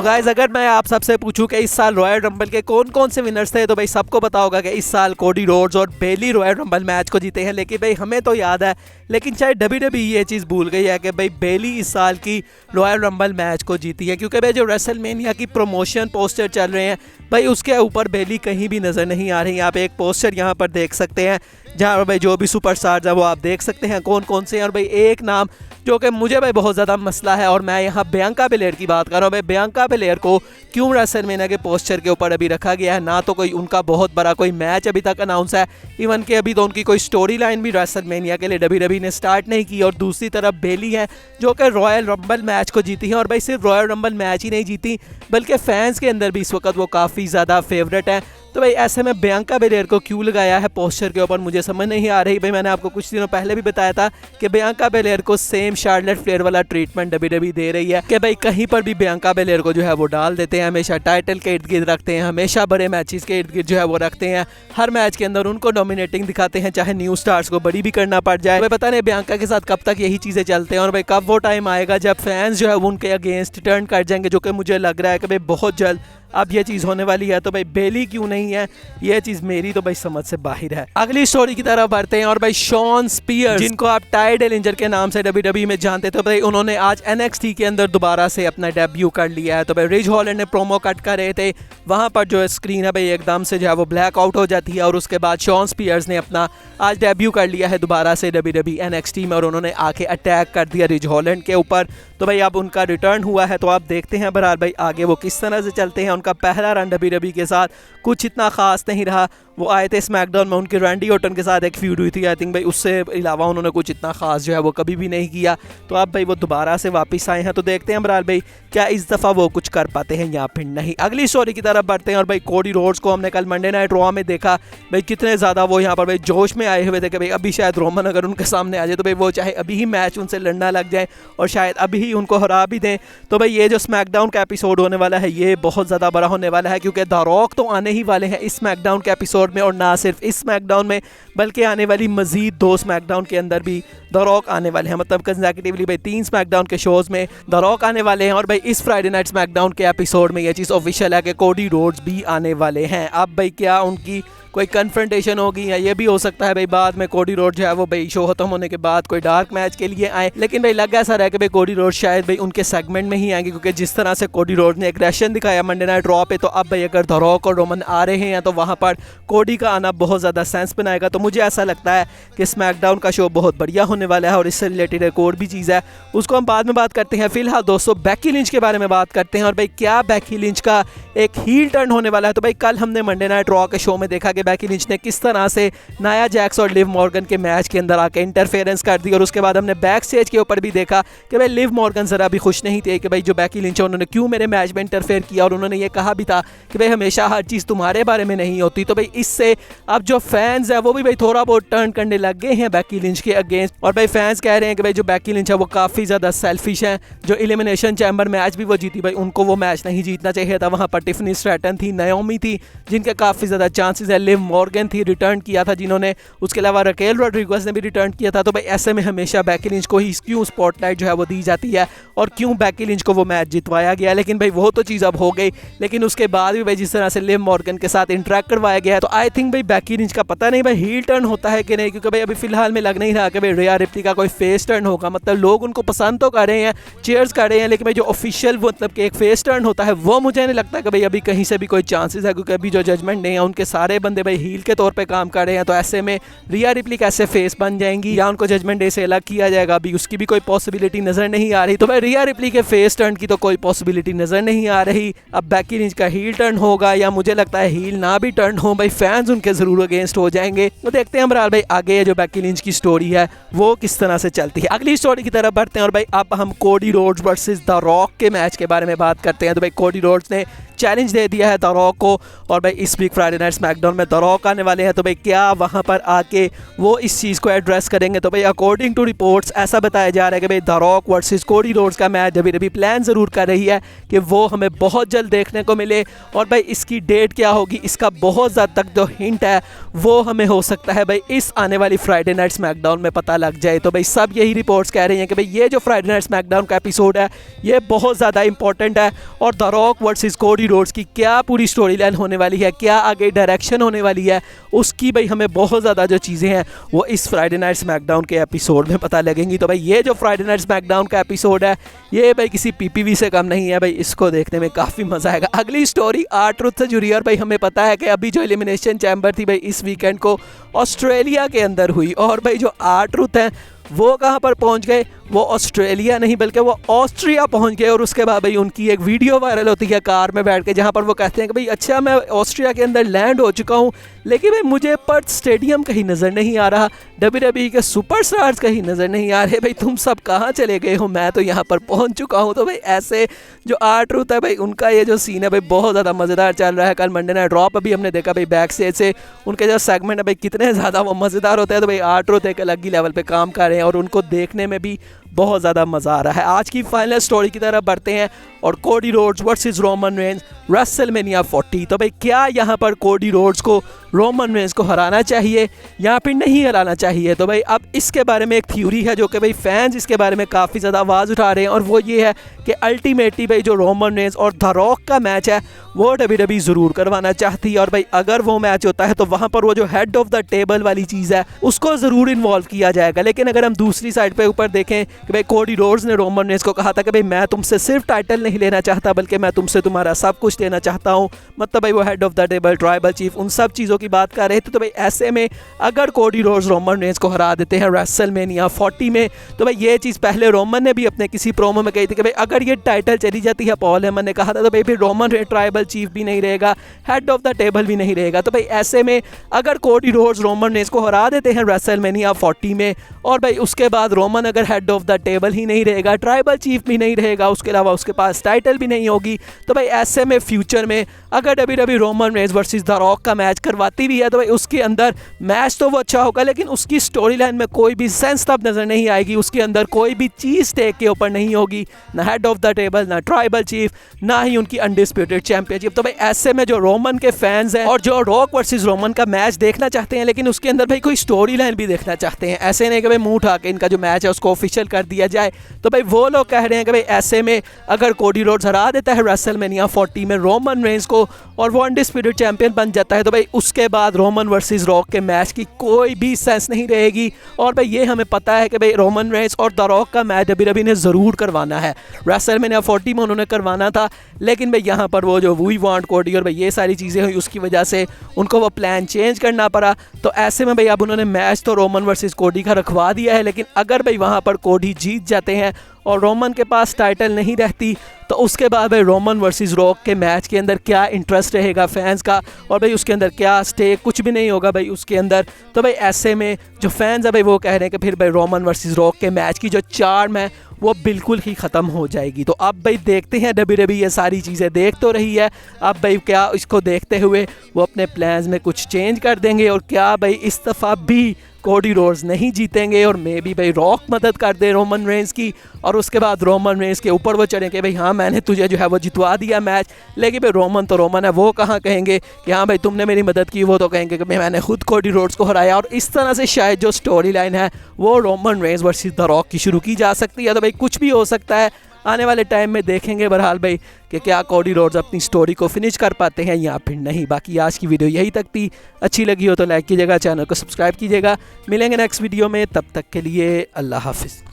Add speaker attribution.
Speaker 1: तो गाइस अगर मैं आप सबसे पूछूं कि इस साल रॉयल रंबल के कौन कौन से विनर्स थे तो भाई सबको पता होगा कि इस साल कोडी रोड्स और बेली रॉयल रंबल मैच को जीते हैं। लेकिन भाई हमें तो याद है, लेकिन शायद डब्ल्यूडब्ल्यूई ये चीज़ भूल गई है कि भाई बेली इस साल की रॉयल रंबल मैच को जीती है, क्योंकि भाई जो रेसलमेनिया की प्रमोशन पोस्टर चल रहे हैं भाई उसके ऊपर बेली कहीं भी नज़र नहीं आ रही। आप एक पोस्टर यहाँ पर देख सकते हैं जहाँ भाई जो भी सुपरस्टार्स है वो आप देख सकते हैं कौन कौन से हैं। और भाई एक नाम जो कि मुझे भाई बहुत ज़्यादा मसला है, और मैं यहाँ बियांका बेलेयर की बात कर रहा हूँ। भाई बियांका बेलेयर को क्यों रेसलमेनिया के पोस्टर के ऊपर अभी रखा गया है? ना तो कोई उनका बहुत बड़ा कोई मैच अभी तक अनाउंस है, इवन कि अभी तो उनकी कोई स्टोरी लाइन भी रेसलमेनिया के लिए डब्ल्यूडब्ल्यूई ने स्टार्ट नहीं की। और दूसरी तरफ बेली है जो कि रॉयल रंबल मैच को जीती है, और भाई सिर्फ रॉयल रंबल मैच ही नहीं जीती बल्कि फैंस के अंदर भी इस वक्त वो काफ़ी ज़्यादा फेवरेट है। तो भाई ऐसे में बियांका बेलेयर को क्यों लगाया है पोस्टर के ऊपर मुझे समझ नहीं आ रही। भाई मैंने आपको कुछ दिनों पहले भी बताया था कि बियांका बेलेयर को सेम शार्लेट फ्लेयर वाला ट्रीटमेंट डब्ल्यूडब्ल्यूई दे रही है कि भाई कहीं पर भी बियांका बेलेयर को जो है वो डाल देते हैं, हमेशा टाइटल के इर्द गिर्द रखते हैं, हमेशा बड़े मैचेस के इर्द गिर्द जो है वो रखते हैं, हर मैच के अंदर उनको डोमिनेटिंग दिखाते हैं, चाहे न्यू स्टार्स को बड़ी भी करना पड़ जाए। भाई पता नहीं बियांका के साथ कब तक यही चीज़ें चलते हैं, और भाई कब वो टाइम आएगा जब फैंस जो है वो उनके अगेंस्ट टर्न कर जाएंगे, जो कि मुझे लग रहा है कि भाई बहुत जल्द अब ये चीज़ होने वाली है। तो भाई बेली क्यों नहीं है, ये चीज़ मेरी तो भाई समझ से बाहर है। अगली स्टोरी की तरफ बढ़ते हैं, और भाई शॉन स्पीयर्स जिनको आप टाई डेलिंजर के नाम से डब्ल्यूडब्ल्यूई में जानते थे, भाई उन्होंने आज एनएक्सटी के अंदर दोबारा से अपना डेब्यू कर लिया है। तो भाई रिज हॉलैंड ने प्रोमो कट कर रहे थे, वहाँ पर जो स्क्रीन है भाई एकदम से जो है वो ब्लैक आउट हो जाती है, और उसके बाद शॉन स्पीयर्स ने अपना आज डेब्यू कर लिया है दोबारा से डब्ल्यूडब्ल्यूई एनएक्सटी में, और उन्होंने आके अटैक कर दिया रिज हॉलैंड के ऊपर। तो भाई अब उनका रिटर्न हुआ है, तो आप देखते हैं बहरहाल भाई आगे वो किस तरह से चलते हैं। उनका पहला रन डब्ल्यूडब्ल्यूई के साथ कुछ इतना खास नहीं रहा, वो आए थे स्मैकडाउन में, उनकी रैंडी ऑर्टन के साथ एक फ्यूड हुई थी आई थिंक, भाई उससे अलावा उन्होंने कुछ इतना खास जो है वो कभी भी नहीं किया। तो अब भाई वो दोबारा से वापस आए हैं, तो देखते हैं बहरहाल भाई क्या इस दफ़ा वो कुछ कर पाते हैं या फिर नहीं। अगली स्टोरी की तरफ बढ़ते हैं, और भाई कोडी रोड्स को हमने कल मंडे नाइट रॉ में देखा भाई कितने ज़्यादा वो यहाँ पर भाई जोश में आए हुए थे कि भाई अभी शायद रोमन अगर उनके सामने आ जाए तो भाई वो चाहे अभी ही मैच उनसे लड़ना लग जाए और शायद अभी ही उनको हरा भी दें। तो भाई ये जो स्मैकडाउन का एपिसोड होने वाला है ये बहुत ज़्यादा बड़ा होने वाला है, क्योंकि द रॉक तो आने ही वाले हैं इस स्मैकडाउन के एपिसोड में, और ना सिर्फ इस स्मैकडाउन में बल्कि आने वाली मजीद 2 स्मैकडाउन के अंदर भी द रॉक आने वाले हैं। मतलब कंसेक्यूटिवली भाई 3 स्मैकडाउन के शोज में द रॉक आने वाले हैं, और भाई इस फ्राइडे नाइट स्मैकडाउन के एपिसोड में ये चीज़ ऑफिशियल है कि कोडी रोड्स भी आने वाले हैं। अब भाई क्या उनकी कोई कन्फ्रंटेशन होगी, या ये भी हो सकता है भाई बाद में कोडी रोड जो है वो भाई शो खत्म होने के बाद कोई डार्क मैच के लिए आए। लेकिन भाई लग ऐसा रहा है कि भाई कोडी रोड शायद भाई उनके सेगमेंट में ही आएंगे, क्योंकि जिस तरह से कोडी रोड ने एग्रेशन दिखाया मंडे नाइट रॉ पे, तो अब भाई अगर द रॉक और रोमन आ रहे हैं तो वहाँ पर कोडी का आना बहुत ज़्यादा सेंस बनाएगा। तो मुझे ऐसा लगता है कि स्मैकडाउन का शो बहुत बढ़िया होने वाला है, और इससे रिलेटेड एक और भी चीज़ है उसको हम बाद में बात करते हैं। फिलहाल दोस्तों बेकी लिंच के बारे में बात करते हैं, और भाई क्या बेकी लिंच का एक हील टर्न होने वाला है। तो भाई कल हमने मंडे नाइट रॉ के शो में देखा कि बेकी लिंच ने किस तरह से नाया जैक्स और लिव मॉर्गन के मैच के अंदर आके इंटरफेरेंस कर दी, और उसके बाद हमने बैक स्टेज के ऊपर भी देखा कि भाई लिव मॉर्गन ज़रा भी खुश नहीं थे कि भाई जो बेकी लिंच है उन्होंने क्यों मेरे मैच में इंटरफेयर किया, और उन्होंने ये कहा भी था कि भाई हमेशा हर चीज़ तुम्हारे बारे में नहीं होती। तो भाई इससे अब जो फैंस है वो भी भाई थोड़ा बहुत टर्न करने लग गए हैं बेकी लिंच के अगेंस्ट, और भाई फैंस कह रहे हैं कि भाई जो बेकी लिंच है वो काफ़ी ज़्यादा सेल्फिश हैं। जो एलिमिनेशन चैम्बर मैच भी वो जीती, भाई उनको वो मैच नहीं जीतना चाहिए था, वहाँ पर टिफनी स्ट्रैटन थी, नाओमी थी जिनके काफ़ी ज़्यादा चांसेस है, लिव मॉर्गन थी रिटर्न किया था जिन्होंने, उसके अलावा रकेल रोड्रिगेज ने भी रिटर्न किया था। तो भाई ऐसे में हमेशा बेकी लिंच को ही क्यों स्पॉटलाइट जो है वो दी जाती है, और क्यों बेकी लिंच को वो मैच जितवाया गया। लेकिन भाई वो तो चीज़ अब हो गई, लेकिन उसके बाद भी भाई जिस तरह से लिव मॉर्गन के साथ इंटरेक्ट करवाया गया है, तो आई थिंक भाई बेकी लिंच का पता नहीं भाई हील टर्न होता है कि नहीं, क्योंकि भाई अभी फिलहाल में लग नहीं रहा कि भाई रिया रिप्ली का कोई फेस टर्न होगा। मतलब लोग उनको पसंद तो कर रहे हैं, चेयर्स कर रहे हैं, लेकिन भाई जो ऑफिशियल मतलब कि एक फेस टर्न होता है वो मुझे नहीं लगता कि भाई अभी कहीं से भी कोई चांसेस है, क्योंकि अभी जो जजमेंट नहीं है उनके सारे बंदे भाई हील के तौर पर काम कर रहे हैं। तो ऐसे में रिया रिप्ली कैसे फेस बन जाएंगी, या उनको जजमेंट डे से अलग किया जाएगा, अभी उसकी भी कोई पॉसिबिलिटी नजर नहीं आ रही। तो भाई रिया रिप्ली के फेस टर्न की तो कोई पॉसिबिलिटी नजर नहीं आ रही। अब बेकी लिंच का हील टर्न होगा, या मुझे लगता है हील ना भी टर्न हो भाई फैंस उनके जरूर अगेंस्ट हो जाएंगे। तो देखते हैं बहरहाल भाई आगे जो बेकी लिंच की स्टोरी है वो किस तरह से चलती है। अगली स्टोरी की तरफ बढ़ते हैं, और भाई अब हम Cody Rhodes versus the rock के मैच के बारे में बात करते हैं। तो भाई कोडी रोड्स ने चैलेंज दे दिया है द रॉक को, और भाई इस वीक फ्राइडे नाइट स्मैकडाउन में द द रॉक आने वाले हैं, तो भाई क्या वहाँ पर आके वो इस चीज़ को एड्रेस करेंगे। तो भाई अकॉर्डिंग टू रिपोर्ट्स ऐसा बताया जा रहा है कि भाई the rock versus Cody Rhodes का मैच WWE प्लान ज़रूर कर रही है कि वो हमें बहुत जल्द देखने को मिले। और भाई इसकी डेट क्या होगी, इसका बहुत ज़्यादा तक जो हिंट है वो हमें हो सकता है भाई इस आने वाली फ्राइडे नाइट स्मैकडाउन में पता लग जाए। तो भाई सब यही रिपोर्ट्स कह रही हैं कि भाई ये जो फ्राइडे नाइट स्मैकडाउन का एपिसोड है ये बहुत ज़्यादा इंपॉर्टेंट है, और the rock versus Cody Rhodes की क्या पूरी स्टोरी लाइन होने वाली है, क्या आगे डायरेक्शन होने वाली है, उसकी भाई हमें बहुत ज़्यादा जो चीज़ें हैं वो इस फ्राइडे नाइट स्मैकडाउन के एपिसोड में पता लगेंगी। तो भाई ये जो फ्राइडे नाइट स्मैकडाउन का एपिसोड है ये भाई किसी PPV से कम नहीं है भाई, इसको देखने में काफ़ी मज़ा आएगा। अगली स्टोरी R-Truth से जुड़ी है, और भाई हमें पता है कि अभी जो एलिमिनेशन चैम्बर थी भाई इस वीकेंड को ऑस्ट्रेलिया के अंदर हुई, और भाई जो R-Truth है वो कहाँ पर पहुँच गए, वो ऑस्ट्रेलिया नहीं बल्कि वो ऑस्ट्रिया पहुंच गए। और उसके बाद भाई उनकी एक वीडियो वायरल होती है कार में बैठ के, जहां पर वो कहते हैं कि भाई अच्छा मैं ऑस्ट्रिया के अंदर लैंड हो चुका हूं, लेकिन भाई मुझे पर्थ स्टेडियम कहीं नज़र नहीं आ रहा, WWE के सुपरस्टार्स कहीं नज़र नहीं आ रहे, भाई तुम सब कहाँ चले गए हो, मैं तो यहाँ पर पहुँच चुका हूँ। तो भाई ऐसे जो R-Truth है भाई उनका ये जो सीन है भाई बहुत ज़्यादा मज़ेदार चल रहा है। कल मंडे नाइट रॉ अभी हमने देखा भाई बैक स्टेज से उनके जो सेगमेंट है भाई कितने ज़्यादा वो मज़ेदार होते हैं। तो भाई R-Truth एक अलग ही लेवल पर काम कर रहे हैं और उनको देखने में भी बहुत ज़्यादा मज़ा आ रहा है। आज की फाइनल स्टोरी की तरफ बढ़ते हैं, और Cody Rhodes versus Roman Reigns WrestleMania 40। तो भाई क्या यहाँ पर कोडी रोड्स को रोमन रेंज को हराना चाहिए या फिर नहीं हराना चाहिए। तो भाई अब इसके बारे में एक थ्योरी है जो कि भाई फैंस इसके बारे में काफ़ी ज़्यादा आवाज़ उठा रहे हैं, और वो ये है कि अल्टीमेटली भाई जो रोमन रेंज और द रॉक का मैच है वो WWE ज़रूर करवाना चाहती है। और भाई अगर वो मैच होता है तो वहाँ पर वो जो हेड ऑफ द टेबल वाली चीज़ है उसको ज़रूर इन्वॉल्व किया जाएगा। लेकिन अगर हम दूसरी साइड पे ऊपर देखें कि भाई कोडी रोड्स ने रोमन रेंज को कहा था कि भाई मैं तुमसे सिर्फ टाइटल नहीं लेना चाहता बल्कि मैं तुमसे तुम्हारा सब कुछ लेना चाहता हूँ, मतलब भाई वो head of the table, tribal chief, उन सब चीज़ों की बात कर रहे थे। तो भाई ऐसे में अगर कोडी रोड्स रोमन रेंज को हरा देते हैं रेसलमेनिया 40 में, तो भाई ये चीज़ पहले रोमन ने भी अपने किसी प्रोमो में कही थी कि भाई अगर ये टाइटल चली जाती है, पॉल हेमन ने कहा था, तो भाई फिर रोमन रेंज ट्राइबल चीफ भी नहीं रहेगा, हेड ऑफ द टेबल भी नहीं रहेगा। तो भाई ऐसे में अगर कोडी रोड्स रोमन रेंज को हरा देते हैं रेसलमेनिया 40 में, और भाई उसके बाद रोमन अगर हेड ऑफ द टेबल ही नहीं रहेगा, ट्राइबल चीफ भी नहीं रहेगा, उसके अलावा उसके पास टाइटल भी नहीं होगी, तो भाई ऐसे में फ्यूचर में अगर WWE Roman Reigns versus the rock का मैच करवाती भी है तो भाई उसके अंदर मैच तो वो अच्छा होगा, लेकिन उसकी स्टोरी लाइन में कोई भी सेंस तब नज़र नहीं आएगी, उसके अंदर कोई भी चीज़ टेक के ऊपर नहीं होगी, ना हेड ऑफ द टेबल, ना ट्राइबल चीफ, ना ही उनकी अनडिस्प्यूटेड चैंपियनशिप। तो भाई ऐसे में जो रोमन के फैंस हैं और जो रॉक वर्सेस रोमन का मैच देखना चाहते हैं, लेकिन उसके अंदर भाई कोई स्टोरी लाइन भी देखना चाहते हैं, ऐसे नहीं कि भाई मुंह उठा के इनका जो मैच है उसको ऑफिशियल कर दिया जाए, तो भाई वो लोग कह रहे हैं कि भाई ऐसे में अगर कोडी रोड्स हरा देता है रेसलमेनिया 40 में रोमन रेंज को और वो अनडिस्प्यूटेड चैंपियन बन जाता है, तो भाई उसके बाद रोमन वर्सेस रॉक के मैच की कोई भी सेंस नहीं रहेगी। और भाई ये हमें पता है कि भाई रोमन रेंज और द रॉक का मैच WWE ने ज़रूर करवाना है, रेसलमेनिया 40 में उन्होंने करवाना था, लेकिन भाई यहाँ पर वो जो वी वांट कोडी और भाई ये सारी चीज़ें हुई उसकी वजह से उनको वो प्लान चेंज करना पड़ा। तो ऐसे में भाई अब उन्होंने मैच तो रोमन वर्सेस कोडी का रखवा दिया है, लेकिन अगर भाई वहाँ पर कोडी जीत जाते हैं और रोमन के पास टाइटल नहीं रहती, तो उसके बाद भाई रोमन वर्सेस रॉक के मैच के अंदर क्या इंटरेस्ट रहेगा फैंस का, और भाई उसके अंदर क्या स्टेक, कुछ भी नहीं होगा भाई उसके अंदर। तो भाई ऐसे में जो फैंस है भाई वो कह रहे हैं कि फिर भाई रोमन वर्सेस रॉक के मैच की जो चार्म है वो बिल्कुल ही ख़त्म हो जाएगी। तो अब भाई देखते हैं WWE ये सारी चीज़ें देख तो रही है, अब भाई क्या इसको देखते हुए वो अपने प्लान्स में कुछ चेंज कर देंगे, और क्या भाई इस दफ़ा भी कोडी रोड्स नहीं जीतेंगे और मे बी भाई रॉक मदद कर दे रोमन रेंज की, और उसके बाद रोमन रेंज के ऊपर वो चढ़ें कि भाई हाँ मैंने तुझे जो है वो जितवा दिया मैच, लेकिन भाई रोमन तो रोमन है, वो कहाँ कहेंगे कि हाँ भाई तुमने मेरी मदद की, वो तो कहेंगे कि मैंने खुद कोडी रोड्स को हराया। और इस तरह से शायद जो स्टोरी लाइन है वो Roman Reigns versus the rock की शुरू की जा सकती है। तो भाई कुछ भी हो सकता है, आने वाले टाइम में देखेंगे बहरहाल भाई कि क्या कोडी रोड्स अपनी स्टोरी को फिनिश कर पाते हैं या फिर नहीं। बाकी आज की वीडियो यही तक थी, अच्छी लगी हो तो लाइक कीजिएगा, चैनल को सब्सक्राइब कीजिएगा, मिलेंगे नेक्स्ट वीडियो में, तब तक के लिए अल्लाह हाफिज़।